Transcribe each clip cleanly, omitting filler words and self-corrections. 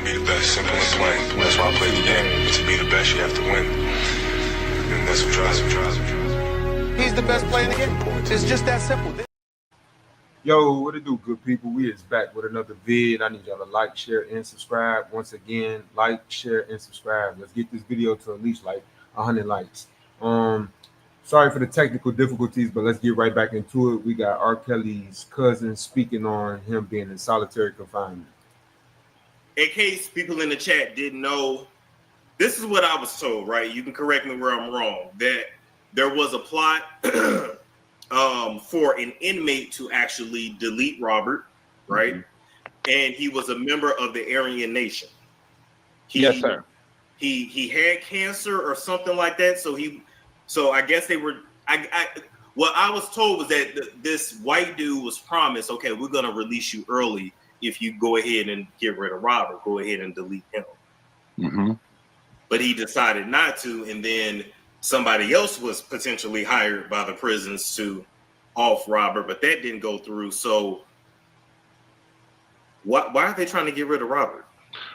be the best, simple and plain. That's why I play the game. To be the best, you have to win. And that's what drives me. He's the best player in the game. It's just that simple. Yo, what it do, good people? We is back with another vid. I need y'all to like, share, and subscribe. Once again, like, share, and subscribe. Let's get this video to at least like 100 likes. Sorry for the technical difficulties, but let's get right back into it. We got R. Kelly's cousin speaking on him being in solitary confinement. In case people in the chat didn't know, this is what I was told, right? You can correct me where I'm wrong. That there was a plot for an inmate to actually delete Robert, right? Mm-hmm. And he was a member of the Aryan Nation. Yes, sir. He had cancer or something like that. So I guess they were. What I was told was that this white dude was promised, okay, we're gonna release you early if you go ahead and get rid of Robert. Go ahead and delete him. Mm-hmm. But he decided not to, and then somebody else was potentially hired by the prisons to off Robert, but that didn't go through. So why are they trying to get rid of Robert?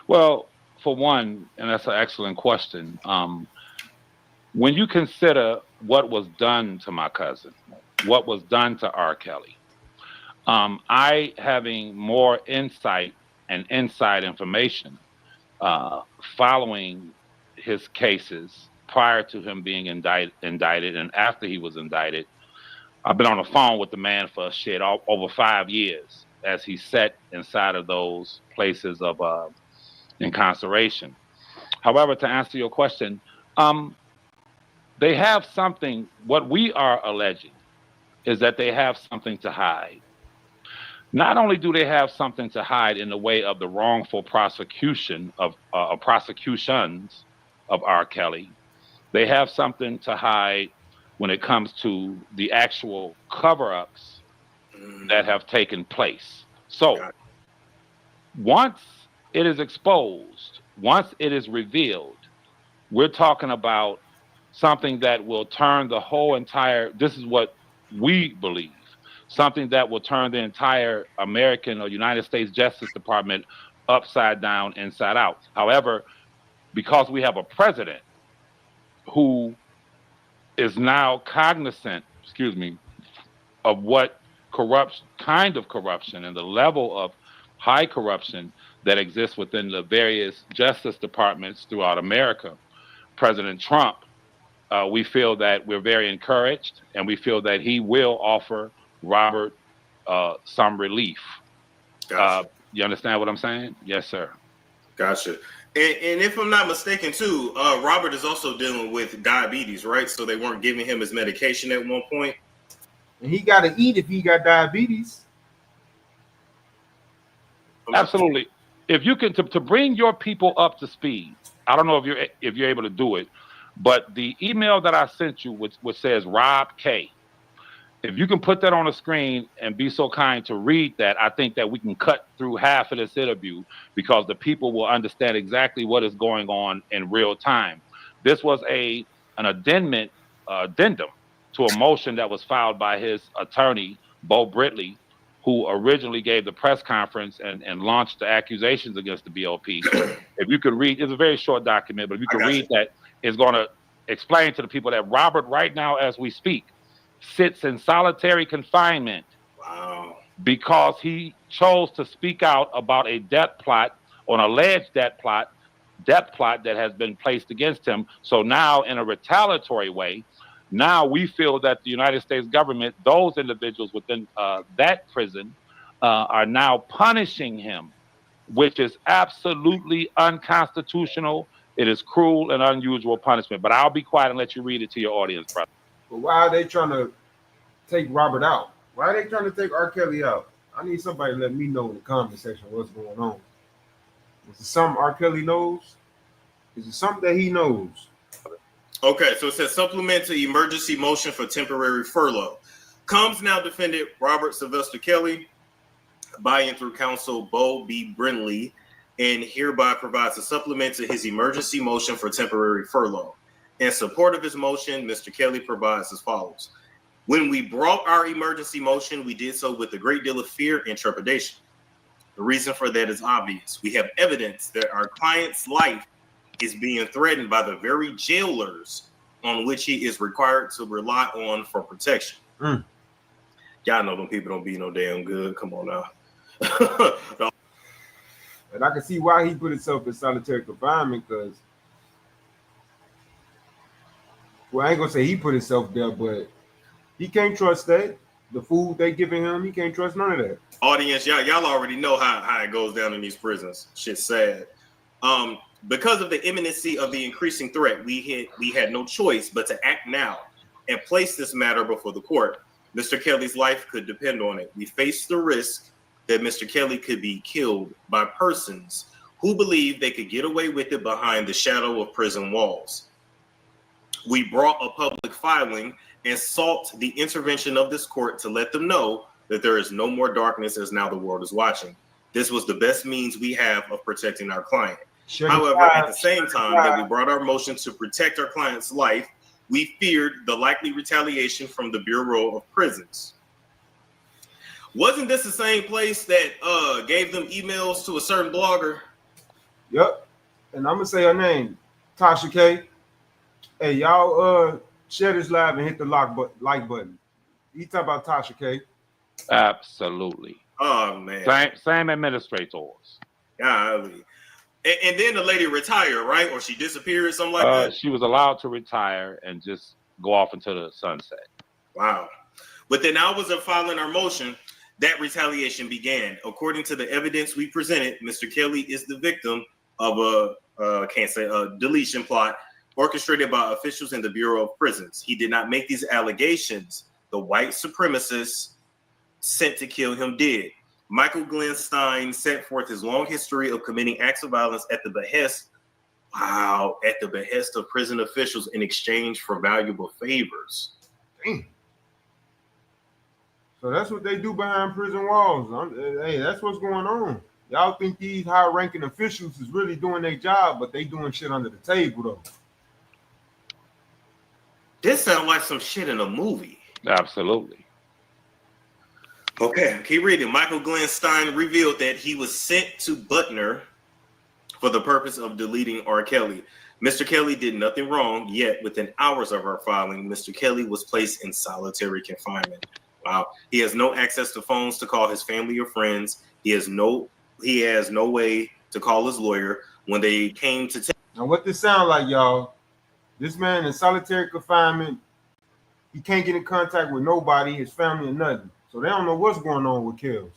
Well, for one, and that's an excellent question. When you consider what was done to my cousin, what was done to R. Kelly, I having more insight and inside information following his cases prior to him being indicted and after he was indicted. I've been on the phone with the man for over 5 years as he sat inside of those places of incarceration. However, to answer your question, they have something. What we are alleging is that they have something to hide. Not only do they have something to hide in the way of the wrongful prosecution of prosecutions of R. Kelly, they have something to hide when it comes to the actual cover-ups that have taken place. So once it is exposed, once it is revealed, we're talking about something that will turn the whole entire, this is what we believe, something that will turn the entire American or United States Justice Department upside down, inside out. However, because we have a president who is now cognizant, of what kind of corruption and the level of high corruption that exists within the various justice departments throughout America, President Trump, we feel that we're very encouraged, and we feel that he will offer Robert some relief. Gotcha. You understand what I'm saying? Yes, sir. Gotcha. And if I'm not mistaken, too, Robert is also dealing with diabetes, right? So they weren't giving him his medication at one point. And he got to eat if he got diabetes. Absolutely. If you can to bring your people up to speed, I don't know if you're able to do it, but the email that I sent you, which says Rob K, if you can put that on the screen and be so kind to read that, I think that we can cut through half of this interview because the people will understand exactly what is going on in real time. This was an addendum to a motion that was filed by his attorney, Bo Britley, who originally gave the press conference and launched the accusations against the BOP. If you could read, it's a very short document, but if you could read that, it's going to explain to the people that Robert, right now as we speak, sits in solitary confinement. Wow. Because he chose to speak out about a death plot, or an alleged death plot that has been placed against him. So now, in a retaliatory way, now we feel that the United States government, those individuals within that prison, are now punishing him, which is absolutely unconstitutional. It is cruel and unusual punishment. But I'll be quiet and let you read it to your audience, brother. But why are they trying to take Robert out? Why are they trying to take R. Kelly out? I need somebody to let me know in the comment section what's going on. Is it something R. Kelly knows? Is it something that he knows? Okay, so it says supplement to emergency motion for temporary furlough. Comes now defendant Robert Sylvester Kelly, by-in through counsel Bo B. Brindley, and hereby provides a supplement to his emergency motion for temporary furlough. In support of his motion, Mr. Kelly provides as follows. When we brought our emergency motion, we did so with a great deal of fear and trepidation. The reason for that is obvious. We have evidence that our client's life is being threatened by the very jailers on which he is required to rely on for protection. Y'all know them people don't be no damn good. Come on now. And I can see why he put himself in solitary confinement, because, well, I ain't gonna say he put himself there, but he can't trust that. The food they giving him, he can't trust none of that. Audience, y'all already know how it goes down in these prisons. Shit's sad. Because of the imminency of the increasing threat, we had no choice but to act now and place this matter before the court. Mr. Kelly's life could depend on it. We faced the risk that Mr. Kelly could be killed by persons who believed they could get away with it behind the shadow of prison walls. We brought a public filing and sought the intervention of this court to let them know that there is no more darkness as now the world is watching. This was the best means we have of protecting our client. However, at the same time that we brought our motion to protect our client's life, we feared the likely retaliation from the Bureau of Prisons. Wasn't this the same place that gave them emails to a certain blogger? Yep. And I'm gonna say her name, Tasha K. Hey, y'all share this live and hit the like button. You talk about Tasha K. Absolutely. Oh man. Same administrators. Golly. And then the lady retired, right? Or she disappeared, something like that? She was allowed to retire and just go off into the sunset. Wow. Within hours of filing our motion, that retaliation began. According to the evidence we presented, Mr. Kelly is the victim of a deletion plot orchestrated by officials in the Bureau of Prisons. He did not make these allegations. The white supremacists sent to kill him did. Michael Glenn Stein set forth his long history of committing acts of violence at the behest of prison officials in exchange for valuable favors. Damn. So that's what they do behind prison walls. Hey, that's what's going on. Y'all think these high-ranking officials is really doing their job, but they doing shit under the table, though. This sounds like some shit in a movie. Absolutely. Okay, keep reading. Michael Glenn Stein revealed that he was sent to Butner for the purpose of deleting R. Kelly. Mr. Kelly did nothing wrong, yet within hours of our filing, Mr. Kelly was placed in solitary confinement. Wow. He has no access to phones to call his family or friends. He has no way to call his lawyer. When they came to take. Now, what this sound like, y'all? This man in solitary confinement. He can't get in contact with nobody, his family, or nothing. So they don't know what's going on with Kells.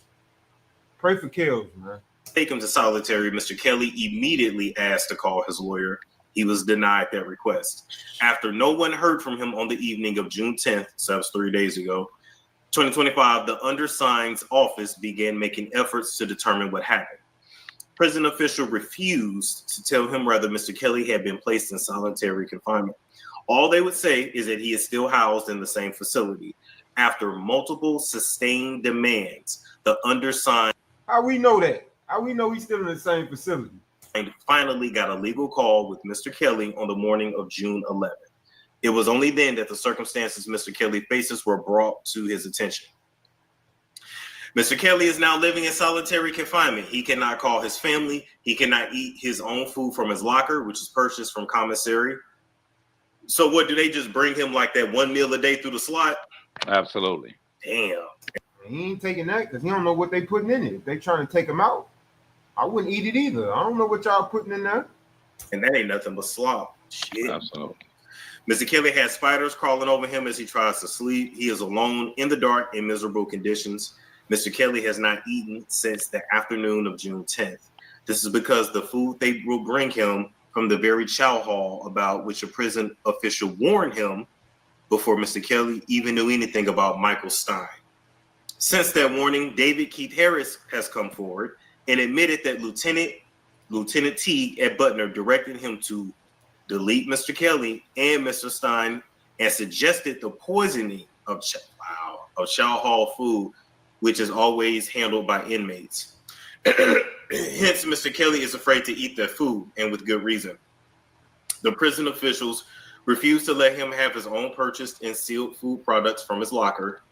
Pray for Kells, man. Take him to solitary. Mr. Kelly immediately asked to call his lawyer. He was denied that request. After no one heard from him on the evening of June 10th, so that was 3 days ago, 2025, the undersigned's office began making efforts to determine what happened. Prison official refused to tell him whether Mr. Kelly had been placed in solitary confinement. All they would say is that he is still housed in the same facility. After multiple sustained demands, the undersigned. How we know that? How we know he's still in the same facility? And finally got a legal call with Mr. Kelly on the morning of June 11th. It was only then that the circumstances Mr. Kelly faces were brought to his attention. Mr. Kelly is now living in solitary confinement. He cannot call his family. He cannot eat his own food from his locker, which is purchased from commissary. So what, do they just bring him like that one meal a day through the slot? Absolutely. Damn. He ain't taking that because he don't know what they putting in it. If they trying to take him out, I wouldn't eat it either. I don't know what y'all putting in there. And that ain't nothing but slop. Shit. Absolutely. Mr. Kelly has spiders crawling over him as he tries to sleep. He is alone in the dark in miserable conditions. Mr. Kelly has not eaten since the afternoon of June 10th. This is because the food they will bring him from the very chow hall about which a prison official warned him before Mr. Kelly even knew anything about Michael Stein. Since that warning, David Keith Harris has come forward and admitted that Lieutenant Teague at Butner directed him to delete Mr. Kelly and Mr. Stein and suggested the poisoning of chow hall food, which is always handled by inmates. Hence, Mr. Kelly is afraid to eat that food, and with good reason. The prison officials refused to let him have his own purchased and sealed food products from his locker,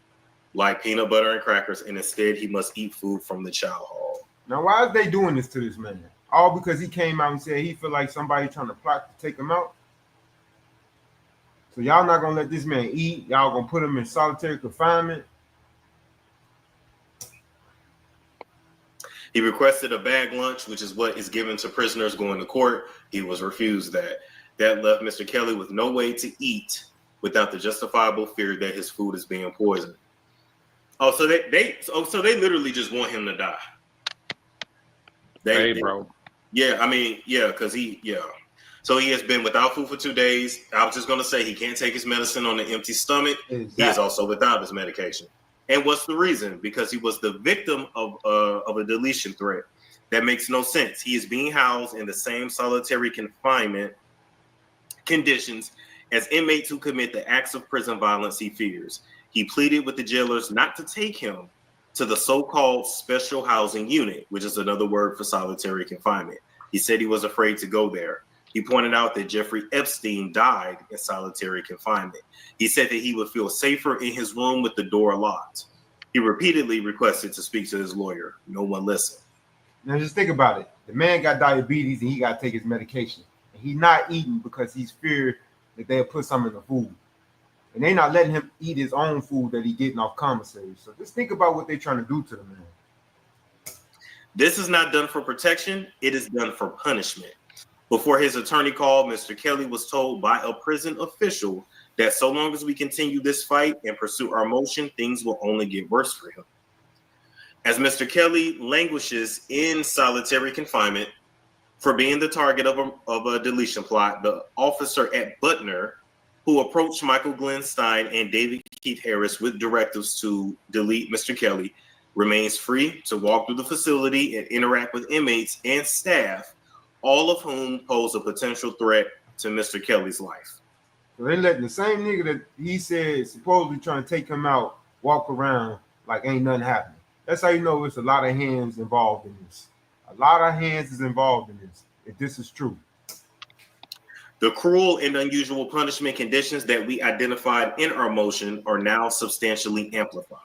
like peanut butter and crackers, and instead he must eat food from the chow hall. Now, why is they doing this to this man? All because he came out and said he feel like somebody trying to plot to take him out. So y'all not gonna let this man eat. Y'all gonna put him in solitary confinement. He requested a bag lunch, which is what is given to prisoners going to court. He was refused that. That left Mr. Kelly with no way to eat without the justifiable fear that his food is being poisoned. Oh, so they literally just want him to die. Bro. Yeah, I mean, yeah, because So he has been without food for 2 days. I was just going to say he can't take his medicine on an empty stomach. Exactly. He is also without his medication. And what's the reason? Because he was the victim of a deletion threat. That makes no sense. He is being housed in the same solitary confinement conditions as inmates who commit the acts of prison violence he fears. He pleaded with the jailers not to take him to the so-called special housing unit, which is another word for solitary confinement. He said he was afraid to go there. He pointed out that Jeffrey Epstein died in solitary confinement. He said that he would feel safer in his room with the door locked. He repeatedly requested to speak to his lawyer. No one listened. Now just think about it. The man got diabetes and he got to take his medication. And he's not eating because he's feared that they'll put something in the food. And they're not letting him eat his own food that he's getting off commissary. So just think about what they're trying to do to the man. This is not done for protection. It is done for punishment. Before his attorney called, Mr. Kelly was told by a prison official that so long as we continue this fight and pursue our motion, things will only get worse for him. As Mr. Kelly languishes in solitary confinement for being the target of a deletion plot, the officer at Butner, who approached Michael Glenn Stein and David Keith Harris with directives to delete Mr. Kelly, remains free to walk through the facility and interact with inmates and staff, all of whom pose a potential threat to Mr. Kelly's life. So they letting the same nigga that he said supposedly trying to take him out walk around like ain't nothing happening. That's how you know it's a lot of hands involved in this. A lot of hands is involved in this, if this is true. The cruel and unusual punishment conditions that we identified in our motion are now substantially amplified.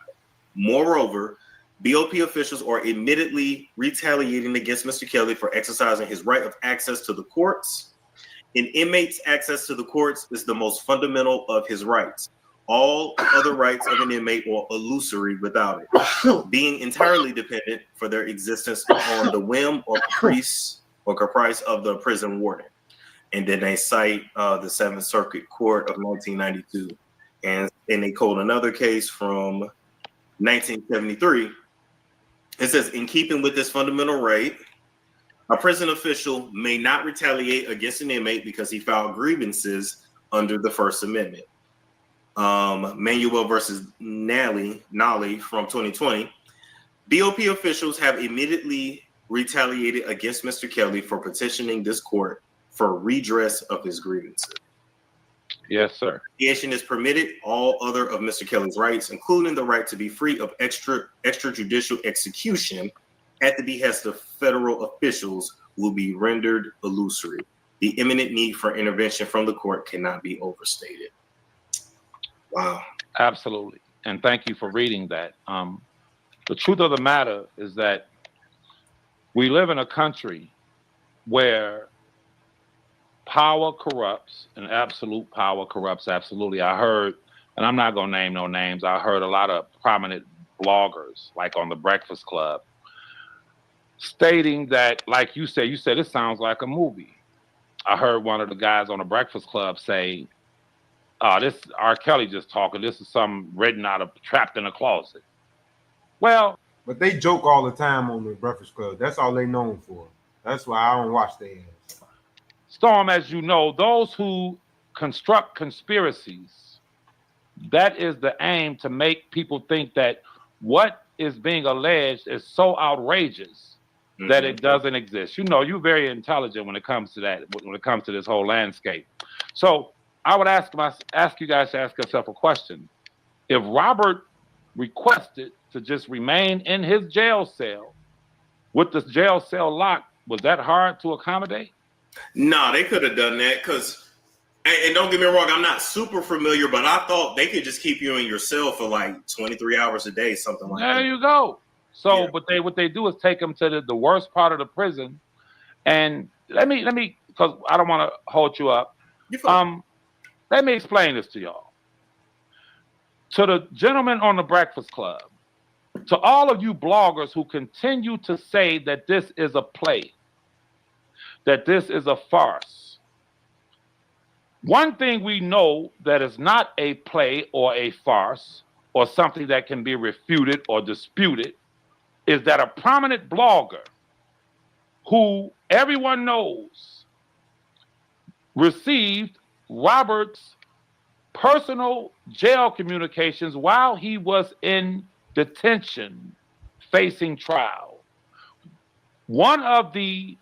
Moreover, BOP officials are admittedly retaliating against Mr. Kelly for exercising his right of access to the courts. An inmate's access to the courts is the most fundamental of his rights. All other rights of an inmate are illusory without it, being entirely dependent for their existence on the whim or caprice of the prison warden. And then they cite the Seventh Circuit Court of 1992. And they quote another case from 1973. It says, in keeping with this fundamental right, a prison official may not retaliate against an inmate because he filed grievances under the First Amendment. Manuel versus Nally from 2020. BOP officials have immediately retaliated against Mr. Kelly for petitioning this court for redress of his grievances. Yes, sir. Retaliation is permitted. All other of Mr. Kelly's rights, including the right to be free of extrajudicial execution at the behest of federal officials, will be rendered illusory. The imminent need for intervention from the court cannot be overstated. Wow. Absolutely. And thank you for reading that. The truth of the matter is that we live in a country where power corrupts, and absolute power corrupts absolutely. I heard, and I'm not going to name no names, I heard a lot of prominent bloggers, like on the Breakfast Club, stating that, like you said, it sounds like a movie. I heard one of the guys on the Breakfast Club say, this R. Kelly just talking, this is something written out of Trapped in a Closet. Well, but they joke all the time on the Breakfast Club. That's all they known for. That's why I don't watch their ass. Storm, as you know, those who construct conspiracies, that is the aim, to make people think that what is being alleged is so outrageous that it doesn't exist. You know, you're very intelligent when it comes to that, when it comes to this whole landscape. So I would ask you guys to ask yourself a question. If Robert requested to just remain in his jail cell with the jail cell locked, was that hard to accommodate? No, they could have done that because, and don't get me wrong, I'm not super familiar, but I thought they could just keep you in your cell for like 23 hours a day, something like that. There you go. So, Yeah. but what they do is take him to the worst part of the prison. And let me, because I don't want to hold you up. You fine. Let me explain this to y'all. To the gentleman on the Breakfast Club, to all of you bloggers who continue to say that this is a play, that this is a farce. One thing we know that is not a play or a farce or something that can be refuted or disputed is that a prominent blogger who everyone knows received Robert's personal jail communications while he was in detention facing trial. One of the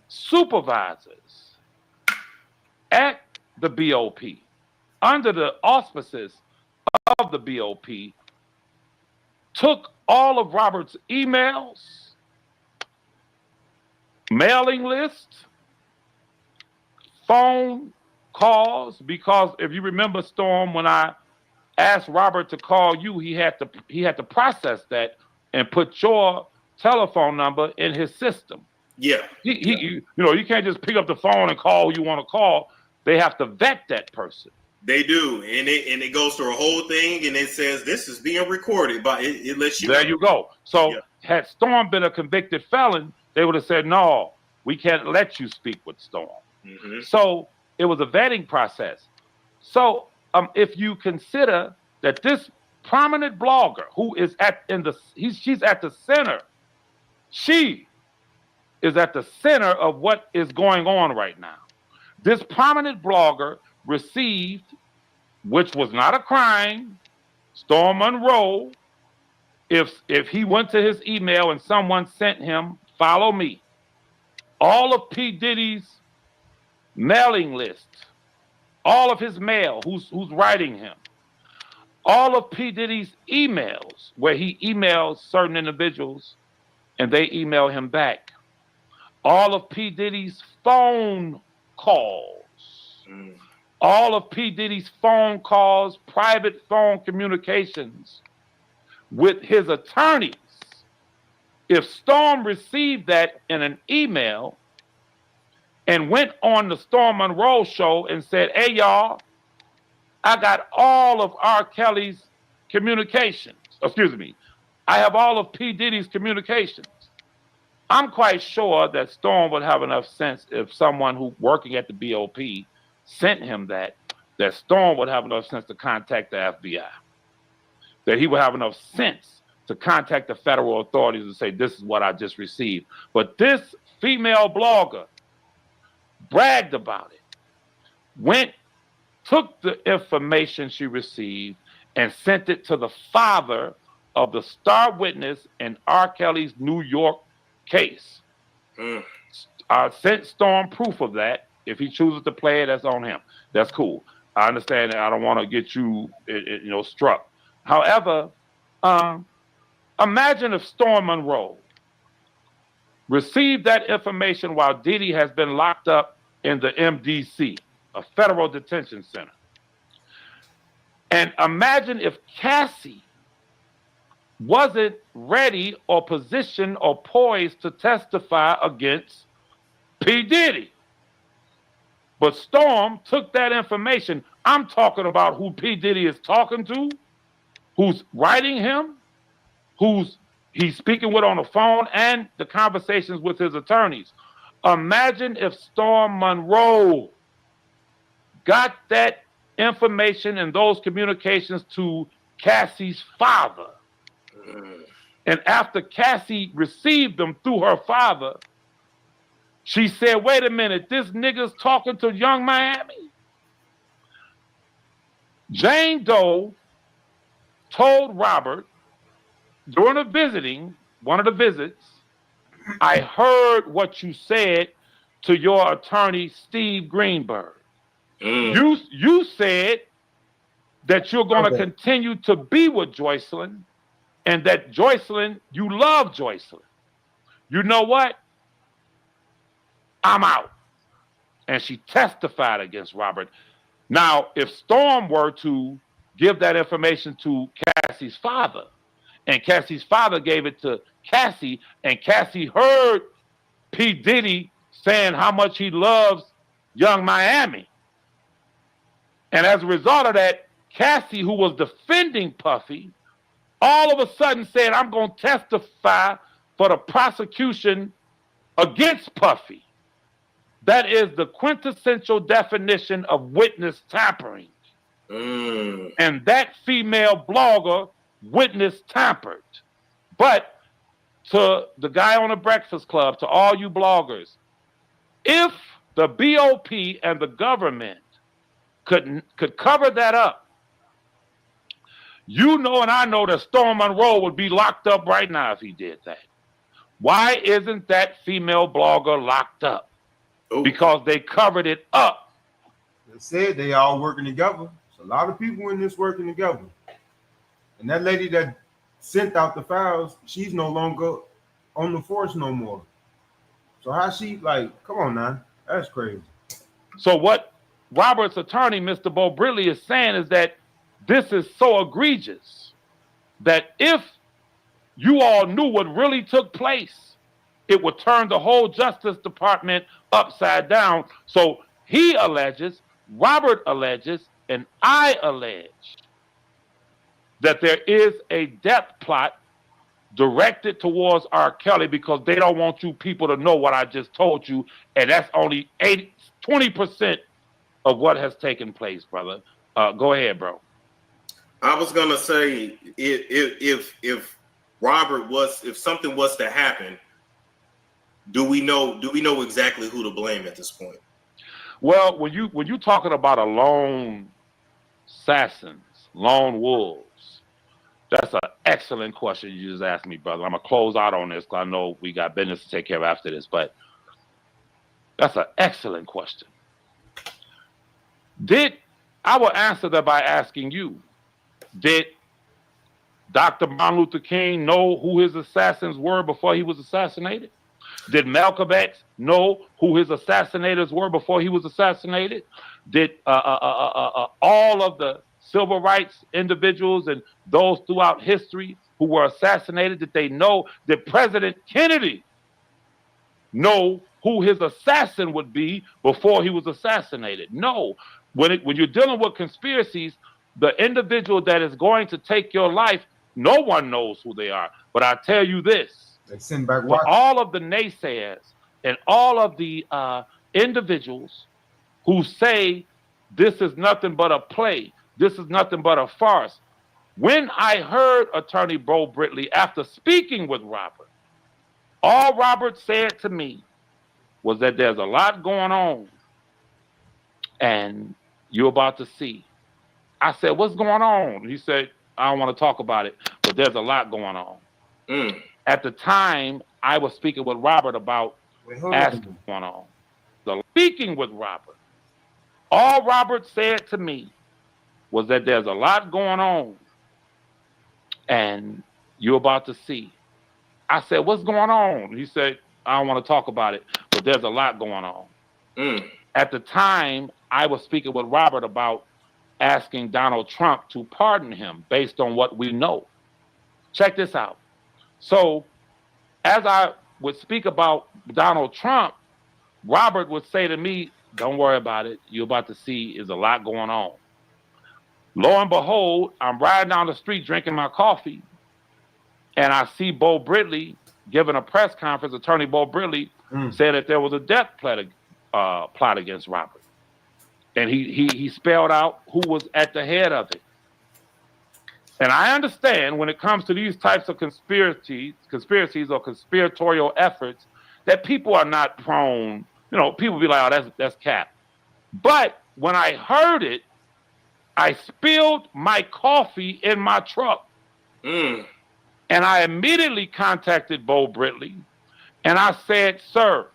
supervisors at the BOP, under the auspices of the BOP, took all of Robert's emails, mailing list, phone calls, because if you remember, Storm, when I asked Robert to call you, he had to process that and put your telephone number in his system. Yeah. You can't just pick up the phone and call who you want to call. They have to vet that person. They do, and it goes through a whole thing, and it says this is being recorded, but it lets you. There you go. So had Storm been a convicted felon, they would have said, no, we can't let you speak with Storm. Mm-hmm. So it was a vetting process. So if you consider that this prominent blogger who is she's at the center, she is at the center of what is going on right now. This prominent blogger received, which was not a crime, Storm Monroe, if he went to his email and someone sent him, follow me, all of P. Diddy's mailing list, all of his mail, who's writing him, all of P. Diddy's emails, where he emails certain individuals and they email him back, all of P. Diddy's phone calls, all of P. Diddy's phone calls, private phone communications with his attorneys. If Storm received that in an email and went on the Storm Monroe show and said, hey, y'all, I got all of R. Kelly's communications. Excuse me. I have all of P. Diddy's communications. I'm quite sure that Storm would have enough sense if someone who working at the BOP sent him that Storm would have enough sense to contact the FBI. That he would have enough sense to contact the federal authorities and say, this is what I just received. But this female blogger bragged about it, took the information she received and sent it to the father of the star witness in R. Kelly's New York case. I sent Storm proof of that. If he chooses to play it, that's on him. That's cool. I understand that. I don't want to get you, struck. However, imagine if Storm Monroe received that information while Diddy has been locked up in the MDC, a federal detention center. And imagine if Cassie wasn't ready or positioned or poised to testify against P. Diddy. But Storm took that information. I'm talking about who P. Diddy is talking to, who's writing him, who's he's speaking with on the phone, and the conversations with his attorneys. Imagine if Storm Monroe got that information and those communications to Cassie's father. And after Cassie received them through her father, she said, wait a minute, this nigga's talking to Young Miami? Jane Doe told Robert during one of the visits, I heard what you said to your attorney, Steve Greenberg. You said that you're going to continue to be with Joycelyn and that Joycelyn, you love Joycelyn. You know what? I'm out. And she testified against Robert. Now, if Storm were to give that information to Cassie's father and Cassie's father gave it to Cassie, and Cassie heard P. Diddy saying how much he loves Young Miami. And as a result of that, Cassie, who was defending Puffy, all of a sudden said, I'm going to testify for the prosecution against Puffy. That is the quintessential definition of witness tampering. And that female blogger witness tampered. But to the guy on the Breakfast Club, to all you bloggers, if the BOP and the government could cover that up, you know and I know that Storm Monroe would be locked up right now if he did that. Why isn't that female blogger locked up? Because they covered it up. They said they all working together. There's a lot of people in this working together. And that lady that sent out the files, she's no longer on the force no more. So how she, like, come on now, that's crazy. So what Robert's attorney, Mr. Bo Bridley, is saying is that this is so egregious that if you all knew what really took place, it would turn the whole Justice Department upside down. So he alleges, Robert alleges, and I allege that there is a death plot directed towards R. Kelly because they don't want you people to know what I just told you, and that's only 20% of what has taken place, brother. Go ahead, bro. I was gonna say if Robert was, if something was to happen, do we know exactly who to blame at this point? Well, when you talking about a lone assassins, lone wolves, that's an excellent question you just asked me, brother. I'm gonna close out on this because I know we got business to take care of after this, but that's an excellent question. I will answer that by asking you, did Dr. Martin Luther King know who his assassins were before he was assassinated? Did Malcolm X know who his assassinators were before he was assassinated? Did all of the civil rights individuals and those throughout history who were assassinated, did they know? Did President Kennedy know who his assassin would be before he was assassinated? No. When you're dealing with conspiracies, the individual that is going to take your life, no one knows who they are. But I tell you this, they send back for all of the naysayers and all of the individuals who say this is nothing but a play, this is nothing but a farce. When I heard Attorney Bo Bridley, after speaking with Robert, all Robert said to me was that there's a lot going on and you're about to see. I said, what's going on? He said, I don't want to talk about it, but there's a lot going on. At the time, I was speaking with Robert about asking what's going on. So speaking with Robert, all Robert said to me was that there's a lot going on and you're about to see. I said, what's going on? He said, I don't want to talk about it, but there's a lot going on. At the time, I was speaking with Robert about asking Donald Trump to pardon him based on what we know. Check this out. So as I would speak about Donald Trump, Robert would say to me, don't worry about it. You're about to see is a lot going on. Lo and behold, I'm riding down the street drinking my coffee, and I see Bo Bridley giving a press conference. Attorney Bo Bridley said that there was a death plot against Robert. And he spelled out who was at the head of it. And I understand when it comes to these types of conspiracies or conspiratorial efforts that people are not prone, people be like, oh, that's cap. But when I heard it, I spilled my coffee in my truck. And I immediately contacted Bo Bridley and I said, sir,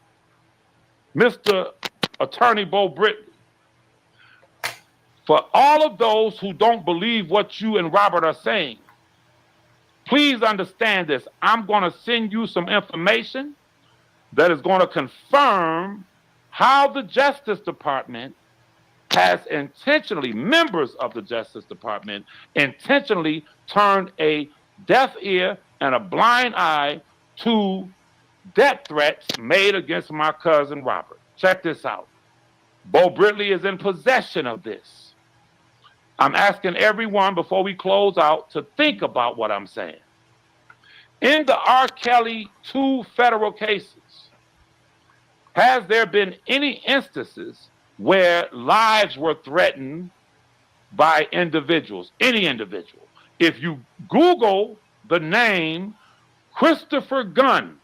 Mr. Attorney Bo Bridley, for all of those who don't believe what you and Robert are saying, please understand this. I'm going to send you some information that is going to confirm how the Justice Department has intentionally, members of the Justice Department, intentionally turned a deaf ear, and a blind eye to death threats made against my cousin Robert. Check this out. Bo Britley is in possession of this. I'm asking everyone before we close out to think about what I'm saying. In the R. Kelly 2 federal cases, has there been any instances where lives were threatened by individuals, any individual? If you Google the name Christopher Gunn,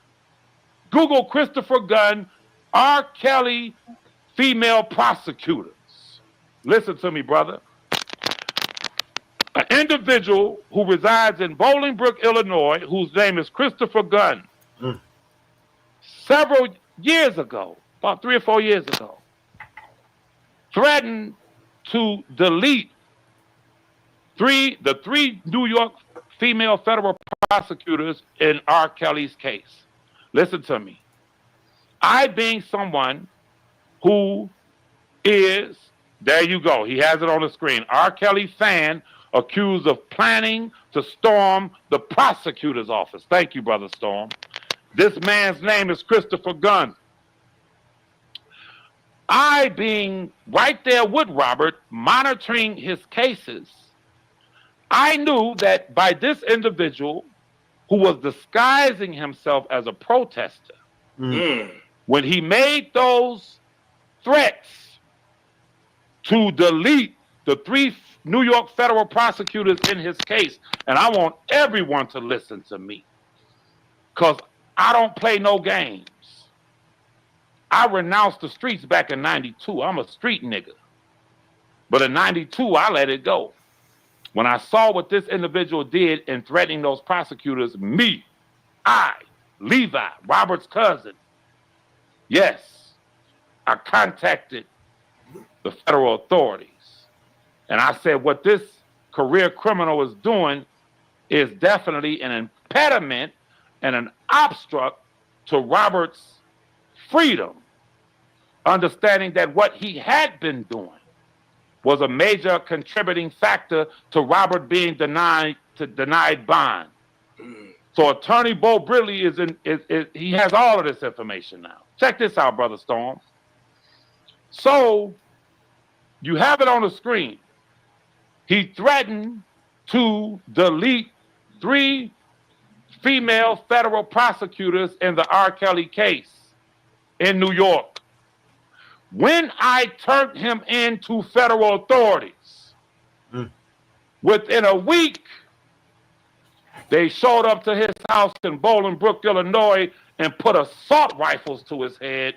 Google Christopher Gunn, R. Kelly female prosecutors. Listen to me, brother. An individual who resides in Bolingbrook, Illinois, whose name is Christopher Gunn, several years ago, about 3 or 4 years ago, threatened to delete the three New York female federal prosecutors in R. Kelly's case. Listen to me. I, being someone who is, there you go, he has it on the screen, R. Kelly fan accused of planning to storm the prosecutor's office. Thank you, Brother Storm. This man's name is Christopher Gunn. I, being right there with Robert, monitoring his cases, I knew that by this individual who was disguising himself as a protester, when he made those threats to delete the 3 New York federal prosecutors in his case, and I want everyone to listen to me, because I don't play no games. I renounced the streets back in 92. I'm a street nigga. But in 92, I let it go. When I saw what this individual did in threatening those prosecutors, me, Levi, Robert's cousin, yes, I contacted the federal authorities. And I said, what this career criminal is doing is definitely an impediment and an obstruct to Robert's freedom, understanding that what he had been doing was a major contributing factor to Robert being denied bond. So Attorney Bo Britley he has all of this information now. Check this out, Brother Storm. So you have it on the screen. He threatened to delete 3 female federal prosecutors in the R. Kelly case in New York. When I turned him into federal authorities, within a week, they showed up to his house in Bolingbrook, Illinois, and put assault rifles to his head,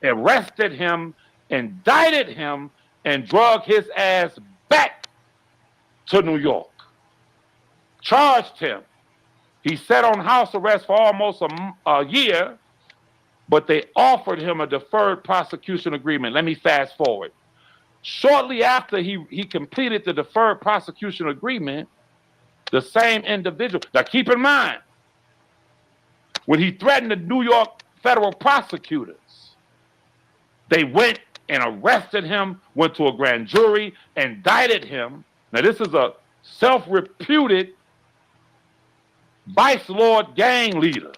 arrested him, indicted him, and drug his ass back to New York. Charged him. He sat on house arrest for almost a year, but they offered him a deferred prosecution agreement. Let me fast forward. Shortly after he completed the deferred prosecution agreement, the same individual, now keep in mind, when he threatened the New York federal prosecutors, they went and arrested him, went to a grand jury, indicted him. Now this is a self-reputed vice lord gang leader.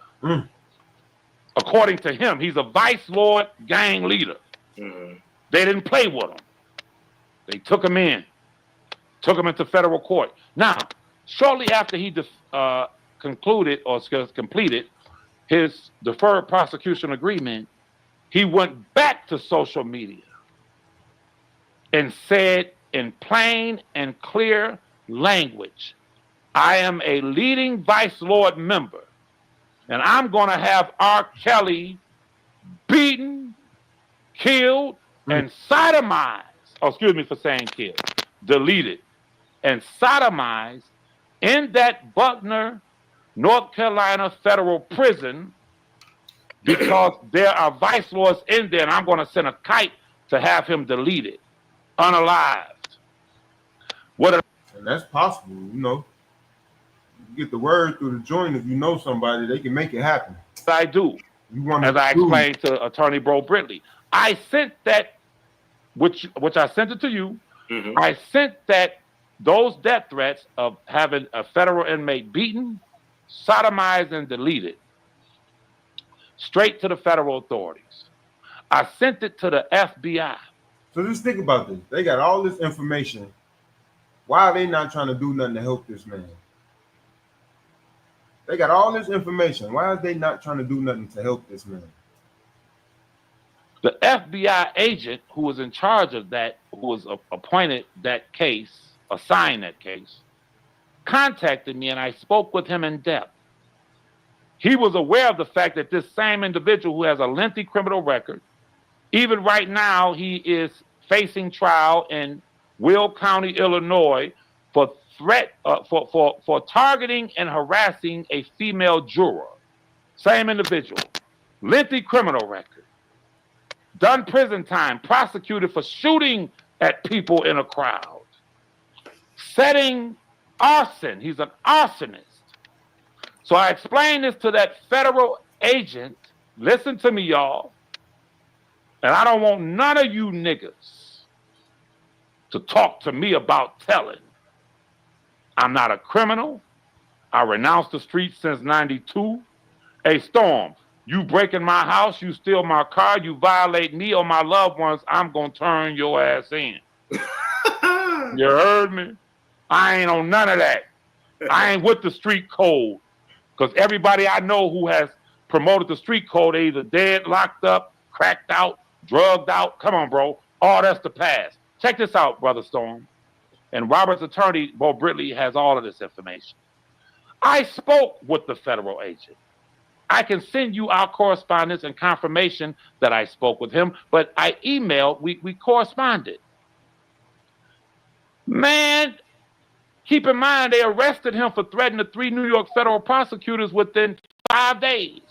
According to him, he's a vice lord gang leader. They didn't play with him. They took him into federal court. Now, shortly after he completed his deferred prosecution agreement, he went back to social media and said in plain and clear language, I am a leading vice lord member, and I'm going to have R. Kelly beaten, killed, and sodomized. Oh, excuse me for saying killed. Deleted and sodomized in that Buckner, North Carolina federal prison, because there are vice lords in there, and I'm going to send a kite to have him deleted, unalived. And that's possible, you know. You get the word through the joint. If you know somebody, they can make it happen. I do. As I explained to Attorney Bo Britley, I sent that, which I sent it to you. I sent that those death threats of having a federal inmate beaten, sodomized, and deleted straight to the federal authorities. I sent it to the FBI. So just think about this. They got all this information. Why are they not trying to do nothing to help this man? They got all this information. Why are they not trying to do nothing to help this man? The FBI agent who was in charge of that, who was appointed that case, assigned that case, contacted me and I spoke with him in depth. He was aware of the fact that this same individual who has a lengthy criminal record, even right now, he is facing trial in Will County, Illinois, for for targeting and harassing a female juror. Same individual, lengthy criminal record, done prison time, prosecuted for shooting at people in a crowd, setting arson. He's an arsonist. So I explained this to that federal agent. Listen to me, y'all. And I don't want none of you niggas to talk to me about telling. I'm not a criminal. I renounced the streets since 92. Hey, Storm, you break in my house, you steal my car, you violate me or my loved ones, I'm going to turn your ass in. You heard me? I ain't on none of that. I ain't with the street code. Because everybody I know who has promoted the street code, they either dead, locked up, cracked out, drugged out. Come on, bro. All that's the past. Check this out, Brother Storm. And Robert's attorney, Bo Britley, has all of this information. I spoke with the federal agent. I can send you our correspondence and confirmation that I spoke with him, but I emailed, we corresponded. Man, keep in mind, they arrested him for threatening the 3 New York federal prosecutors within 5 days.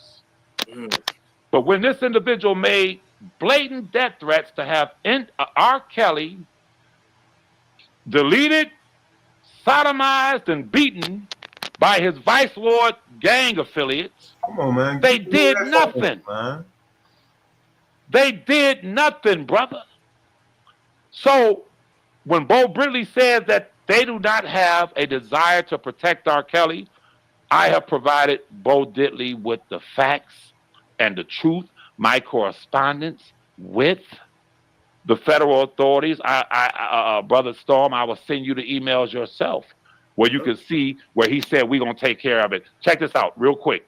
But when this individual made blatant death threats to have R. Kelly deleted, sodomized, and beaten by his Vice Lord gang affiliates, come on, man. They did nothing. Man. They did nothing, brother. So when Bo Britley says that they do not have a desire to protect R. Kelly, I have provided Bo Diddley with the facts and the truth, my correspondence with the federal authorities. Brother Storm, I will send you the emails yourself where you can see where he said we're going to take care of it. Check this out real quick.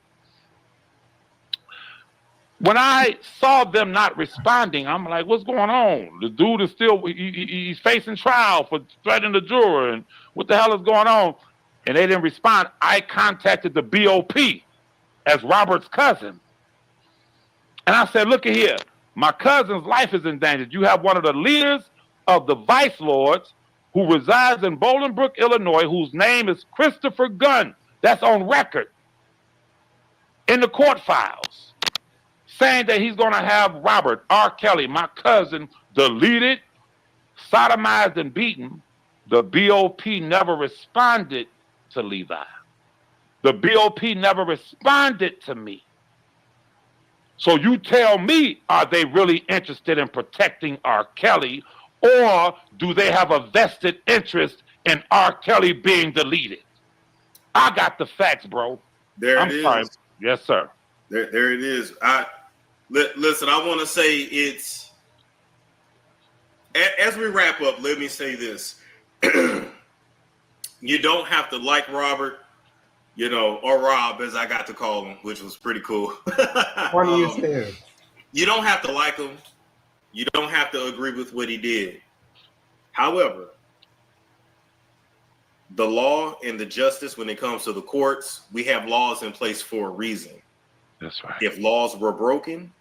When I saw them not responding, I'm like, what's going on? The dude is still, he's facing trial for threatening the juror, and what the hell is going on? And they didn't respond. I contacted the BOP as Robert's cousin. And I said, look at here, my cousin's life is endangered. You have one of the leaders of the Vice Lords who resides in Bolingbrook, Illinois, whose name is Christopher Gunn. That's on record in the court files, saying that he's going to have Robert R. Kelly, my cousin, deleted, sodomized, and beaten. The BOP never responded to Levi. The BOP never responded to me. So you tell me, are they really interested in protecting R. Kelly, or do they have a vested interest in R. Kelly being deleted? I got the facts, bro. I'm sorry. Yes, sir. There it is. Listen, I want to say it's, as we wrap up, let me say this. You don't have to like Robert, or Rob, as I got to call him, which was pretty cool. You don't have to like him. You don't have to agree with what he did. However, the law and the justice, when it comes to the courts, we have laws in place for a reason. That's right. If laws were broken,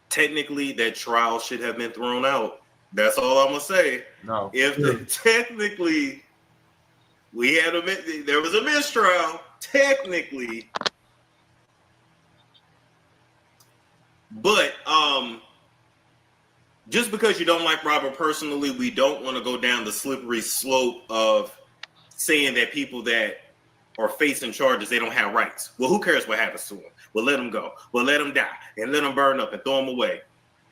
technically that trial should have been thrown out. That's all I'm gonna say. No. Technically there was a mistrial, technically. But just because you don't like Robert personally, we don't want to go down the slippery slope of saying that people that are facing charges, they don't have rights. Well, who cares what happens to them? Well, let them go. Well, let them die and let them burn up and throw them away.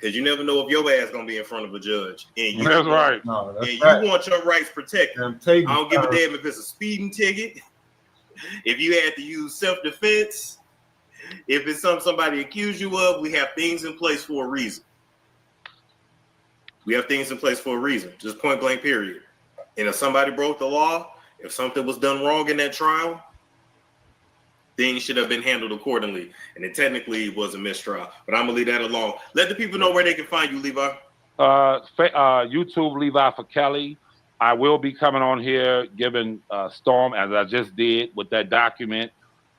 because you never know if your ass gonna be in front of a judge. And you, That's right. No, that's and right. you want your rights protected. Damn I table don't give a time. damn if it's a speeding ticket, if you had to use self-defense, if it's something somebody accused you of. We have things in place for a reason. We have things in place for a reason, just point blank, period. And if somebody broke the law, if something was done wrong in that trial, things should have been handled accordingly. And it technically was a mistrial. But I'm going to leave that alone. Let the people know where they can find you, Levi. YouTube, Levi for Kelly. I will be coming on here giving Storm, as I just did with that document,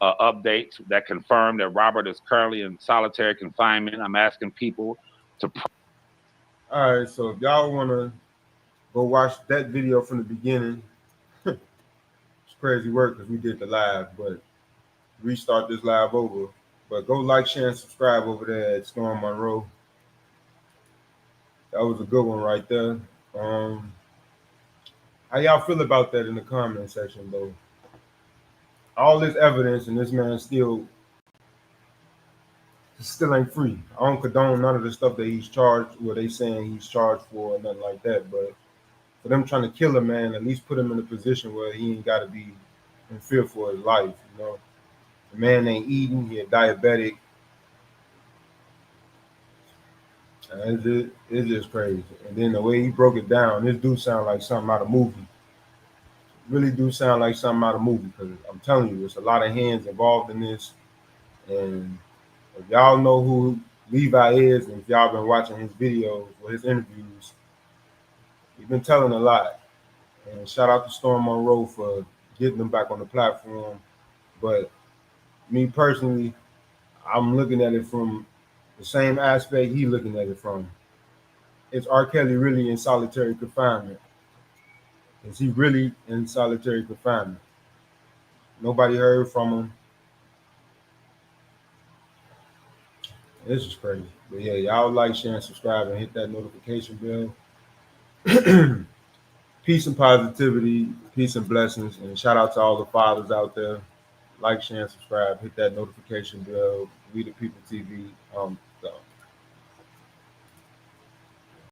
updates that confirm that Robert is currently in solitary confinement. I'm asking people to. All right, so if y'all want to go watch that video from the beginning, it's crazy work because we did the live, but restart this live over. But go like, share, and subscribe over there at Storm Monroe. That was a good one right there. How y'all feel about that in the comment section, though? All this evidence and this man still ain't free. I don't condone none of the stuff that he's charged, what they saying he's charged for, or nothing like that. But for them trying to kill a man, at least put him in a position where he ain't got to be in fear for his life. You know, the man ain't eating. He a diabetic. It's just crazy. And then the way he broke it down, this do sound like something out of movie. Really do sound like something out of movie, because I'm telling you, there's a lot of hands involved in this. And if y'all know who Levi is, and if y'all been watching his videos or his interviews, he's been telling a lot. And shout out to Storm Monroe for getting them back on the platform. But me personally, I'm looking at it from the same aspect he looking at it from. Is R. Kelly really in solitary confinement? Is he really in solitary confinement? Nobody heard from him. This is crazy. But yeah, y'all like, share, and subscribe, and hit that notification bell. Peace and positivity, peace and blessings, and shout out to all the fathers out there. Like, share, and subscribe. Hit that notification bell. We the People TV.